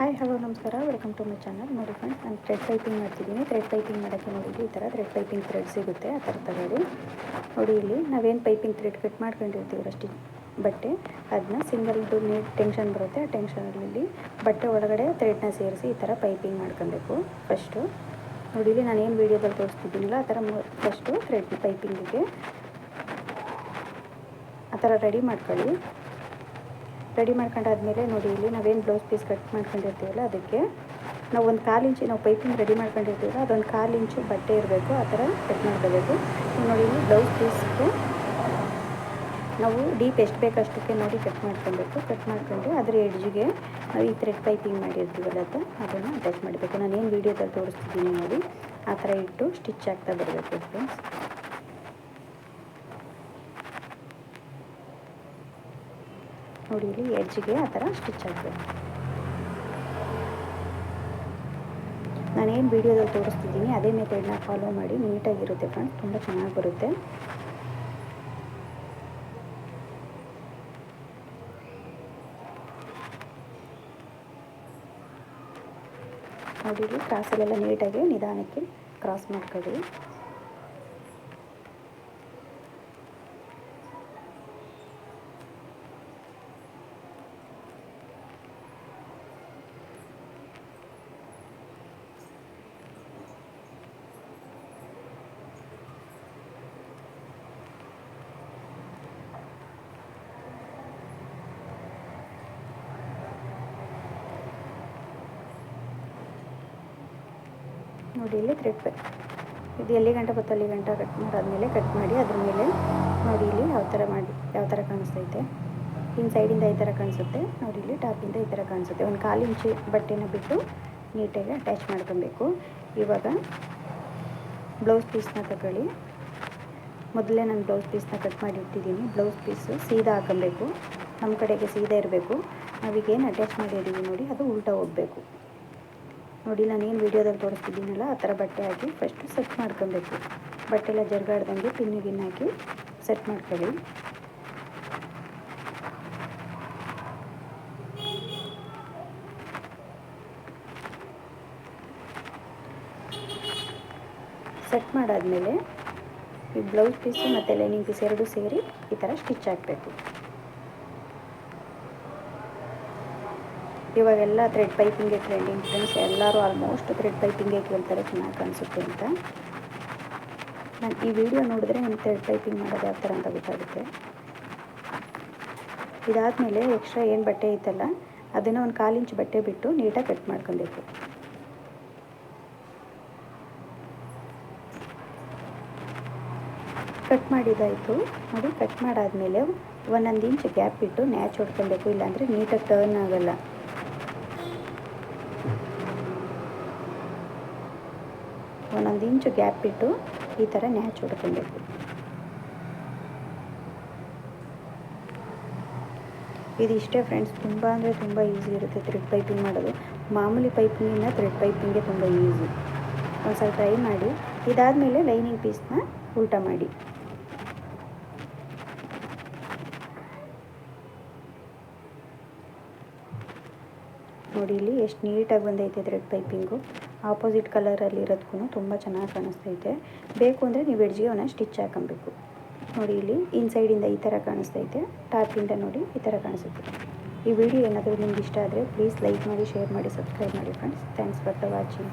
Hi hello ನಮಸ್ಕಾರ, welcome to my channel. ನೋಡಿ friends, ನಾನು ಥ್ರೆಡ್ ಪೈಪಿಂಗ್ ಮಾಡ್ತಿದ್ದೀನಿ. ಥ್ರೆಡ್ ಪೈಪಿಂಗ್ ಮಾಡೋಕ್ಕೆ ನೋಡಿ ಈ ಥರ ಥ್ರೆಡ್ ಪೈಪಿಂಗ್ ಥ್ರೆಡ್ ಸಿಗುತ್ತೆ, ಆ ಥರ ತಗೊಳ್ಳಿ. ನೋಡಿ ಇಲ್ಲಿ ನಾವೇನು ಪೈಪಿಂಗ್ ಥ್ರೆಡ್ ಕಟ್ ಮಾಡ್ಕೊಂಡಿರ್ತೀವಿ ಅಷ್ಟು ಬಟ್ಟೆ, ಅದನ್ನ ಸಿಂಗಲ್ದು ನೀಟ್ ಟೆನ್ಷನ್ ಬರುತ್ತೆ. ಆ ಟೆನ್ಷನಲ್ಲಿ ಬಟ್ಟೆ ಒಳಗಡೆ ಥ್ರೆಡ್ನ ಸೇರಿಸಿ ಈ ಥರ ಪೈಪಿಂಗ್ ಮಾಡ್ಕೊಬೇಕು. ಫಸ್ಟು ನೋಡಿ ಇಲ್ಲಿ ನಾನು ಏನು ವೀಡಿಯೋದಲ್ಲಿ ತೋರಿಸ್ತಿದ್ದೀನಲ್ಲ ಆ ಥರ ಫಸ್ಟು ಥ್ರೆಡ್ ಪೈಪಿಂಗಿಗೆ ಆ ಥರ ರೆಡಿ ಮಾಡ್ಕೊಳ್ಳಿ. ರೆಡಿ ಮಾಡ್ಕೊಂಡಾದ್ಮೇಲೆ ನೋಡಿ ಇಲ್ಲಿ ನಾವೇನು ಬ್ಲೌಸ್ ಪೀಸ್ ಕಟ್ ಮಾಡ್ಕೊಂಡಿರ್ತೀವಲ್ಲ ಅದಕ್ಕೆ ನಾವು ಒಂದು 1/4 ಇಂಚು ನಾವು ಪೈಪಿಂಗ್ ರೆಡಿ ಮಾಡ್ಕೊಂಡಿರ್ತೀವಲ್ಲ ಅದೊಂದು 1/4 ಇಂಚು ಬಟ್ಟೆ ಇರಬೇಕು, ಆ ಥರ ಕಟ್ ಮಾಡ್ಕೋಬೇಕು. ನೋಡಿ ಇಲ್ಲಿ ಬ್ಲೌಸ್ ಪೀಸ್ಗೆ ನಾವು ಡೀಪ್ ಎಷ್ಟು ಬೇಕಷ್ಟಕ್ಕೆ ನೋಡಿ ಕಟ್ ಮಾಡ್ಕೊಬೇಕು. ಕಟ್ ಮಾಡ್ಕೊಂಡು ಅದರ ಎಡ್ಜಿಗೆ ನಾವು ಈ ಥ್ರೆಡ್ ಪೈಪಿಂಗ್ ಮಾಡಿರ್ತೀವಲ್ಲ ಅದನ್ನು ಅಟ್ಯಾಚ್ ಮಾಡಬೇಕು. ನಾನು ಏನು ವೀಡಿಯೋದಲ್ಲಿ ತೋರಿಸ್ತಿದ್ದೀನಿ ನೋಡಿ ಆ ಥರ ಇಟ್ಟು ಸ್ಟಿಚ್ ಆಗ್ತಾ ಬರಬೇಕು ಫ್ರೆಂಡ್ಸ್. ನೋಡಿ ಇಲ್ಲಿ ಎಡ್ಜಿಗೆ ಆ ಥರ ಸ್ಟಿಚ್ ಆಗಬೇಕು. ನಾನೇನು ವೀಡಿಯೋದಲ್ಲಿ ತೋರಿಸ್ತಿದ್ದೀನಿ ಅದೇ ಮೆಥಡ್ನ ಫಾಲೋ ಮಾಡಿ, ನೀಟಾಗಿರುತ್ತೆ ಫ್ರೆಂಡ್ಸ್, ತುಂಬ ಚೆನ್ನಾಗಿ ಬರುತ್ತೆ. ನೋಡಿ ಇಲ್ಲಿ ಕ್ರಾಸಲ್ಲೆಲ್ಲ ನೀಟಾಗಿ ನಿಧಾನಕ್ಕೆ ಕ್ರಾಸ್ ಮಾಡ್ಕೊಳ್ಳಿ. ನೋಡಿ ಇಲ್ಲಿ ಥ್ರೆಡ್ ಇದು ಎಲ್ಲಿ ಗಂಟೆ ಬತ್ತು ಅಲ್ಲಿ ಗಂಟೆ ಕಟ್ ಮಾಡಾದ್ಮೇಲೆ ಕಟ್ ಮಾಡಿ ಅದ್ರ ಮೇಲೆ ನೋಡಿ ಇಲ್ಲಿ ಯಾವ ಥರ ಕಾಣಿಸ್ತೈತೆ. ಇನ್ನು ಸೈಡಿಂದ ಈ ಥರ ಕಾಣಿಸುತ್ತೆ, ನೋಡಿ ಇಲ್ಲಿ ಟಾಪಿಂದ ಈ ಥರ ಕಾಣಿಸುತ್ತೆ. ಒಂದು 1/4 ಇಂಚು ಬಟ್ಟೆನ ಬಿಟ್ಟು ನೀಟಾಗಿ ಅಟ್ಯಾಚ್ ಮಾಡ್ಕೊಬೇಕು. ಇವಾಗ ಬ್ಲೌಸ್ ಪೀಸ್ನ ತಗೊಳ್ಳಿ. ಮೊದಲೇ ನಾನು ಬ್ಲೌಸ್ ಪೀಸ್ನ ಕಟ್ ಮಾಡಿ ಇಟ್ಟಿದ್ದೀನಿ. ಬ್ಲೌಸ್ ಪೀಸು ಸೀದಾ ಹಾಕೊಬೇಕು, ನಮ್ಮ ಕಡೆಗೆ ಸೀದಾ ಇರಬೇಕು. ನಾವೀಗೇನು ಅಟ್ಯಾಚ್ ಮಾಡಿದ್ದೀವಿ ನೋಡಿ ಅದು ಉಲ್ಟಾ ಹೋಗಬೇಕು. ನೋಡಿ ನಾನೇನು ವೀಡಿಯೋದಲ್ಲಿ ತೋರಿಸ್ತಿದ್ದೀನಲ್ಲ ಆ ಥರ ಬಟ್ಟೆ ಹಾಕಿ ಫಸ್ಟು ಸೆಟ್ ಮಾಡ್ಕೊಬೇಕು. ಬಟ್ಟೆ ಎಲ್ಲ ಜರ್ಗಾಡ್ದಂಗೆ ಪಿನ್ನಿಗಿನ್ನ ಹಾಕಿ ಸೆಟ್ ಮಾಡ್ಕೊಳ್ಳಿ. ಸೆಟ್ ಮಾಡಾದಮೇಲೆ ಈ ಬ್ಲೌಸ್ ಪೀಸು ಮತ್ತು ಲೈನಿಂಗ್ ಪೀಸ್ ಎರಡೂ ಸೇರಿ ಈ ಥರ ಸ್ಟಿಚ್ ಹಾಕಬೇಕು. ಇವಾಗೆಲ್ಲ ಥ್ರೆಡ್ ಪೈಪಿಂಗ್ಗೆ ಟ್ರೆಂಡಿಂಗ್ ಫ್ರೆಂಡ್ಸ್, ಎಲ್ಲರೂ ಆಲ್ಮೋಸ್ಟ್ ಥ್ರೆಡ್ ಪೈಪಿಂಗೇ ಕೇಳ್ತಾರೆ ಚೆನ್ನಾಗಿ ಕಾಣಿಸುತ್ತೆ ಅಂತ. ನಾನು ಈ ವಿಡಿಯೋ ನೋಡಿದ್ರೆ ನಿಮ್ಗೆ ಥ್ರೆಡ್ ಪೈಪಿಂಗ್ ಮಾಡೋದು ಯಾವ ಥರ ಅಂತ ಗೊತ್ತಾಗುತ್ತೆ. ಇದಾದಮೇಲೆ ಎಕ್ಸ್ಟ್ರಾ ಏನು ಬಟ್ಟೆ ಐತಲ್ಲ ಅದನ್ನು ಒಂದು 1/4 ಇಂಚು ಬಟ್ಟೆ ಬಿಟ್ಟು ನೀಟಾಗಿ ಕಟ್ ಮಾಡ್ಕೊಬೇಕು. ಕಟ್ ಮಾಡಿದ್ದಾಯಿತು ನೋಡಿ. ಕಟ್ ಮಾಡಾದಮೇಲೆ 1 ಇಂಚು ಗ್ಯಾಪ್ ಬಿಟ್ಟು ನ್ಯಾಚ್ ಹೊಡ್ಕೊಬೇಕು, ಇಲ್ಲಾಂದರೆ ನೀಟಾಗಿ ಟರ್ನ್ ಆಗೋಲ್ಲ. ಒಂದೊಂದು ಇಂಚು ಗ್ಯಾಪ್ ಬಿಟ್ಟು ಈ ಥರ ನ್ಯಾಚ್ ಹೊಡ್ಕೊಬೇಕು. ಇದಿಷ್ಟೇ ಫ್ರೆಂಡ್ಸ್, ತುಂಬ ಅಂದರೆ ತುಂಬ ಈಸಿ ಇರುತ್ತೆ ಥ್ರೆಡ್ ಪೈಪಿಂಗ್ ಮಾಡೋದು. ಮಾಮೂಲಿ ಪೈಪಿಂಗಿಂದ ಥ್ರೆಡ್ ಪೈಪಿಂಗ್ಗೆ ತುಂಬ ಈಸಿ. ಒಂದು ಸ್ವಲ್ಪ ಟ್ರೈ ಮಾಡಿ. ಇದಾದಮೇಲೆ ಲೈನಿಂಗ್ ಪೀಸ್ನ ಉಲ್ಟಾ ಮಾಡಿ. ನೋಡಿ ಇಲ್ಲಿ ಎಷ್ಟು ನೀಟಾಗಿ ಬಂದೈತೆ ಥ್ರೆಡ್ ಪೈಪಿಂಗು. ಆಪೋಸಿಟ್ ಕಲರಲ್ಲಿ ಇರೋದಕ್ಕೂ ತುಂಬ ಚೆನ್ನಾಗಿ ಕಾಣಿಸ್ತೈತೆ. ಬೇಕು ಅಂದರೆ ನೀವು ಎಡ್ಜಿಗೆ ಅವನ್ನ ಸ್ಟಿಚ್ ಹಾಕೊಬೇಕು. ನೋಡಿ ಇಲ್ಲಿ ಇನ್ಸೈಡಿಂದ ಈ ಥರ ಕಾಣಿಸ್ತೈತೆ, ಟಾಪಿಂದ ನೋಡಿ ಈ ಥರ ಕಾಣಿಸುತ್ತೆ. ಈ ವಿಡಿಯೋ ಏನಾದರೂ ನಿಮ್ಗೆ ಇಷ್ಟ ಆದರೆ ಪ್ಲೀಸ್ ಲೈಕ್ ಮಾಡಿ, ಶೇರ್ ಮಾಡಿ, ಸಬ್ಸ್ಕ್ರೈಬ್ ಮಾಡಿ friends. Thanks for the watching.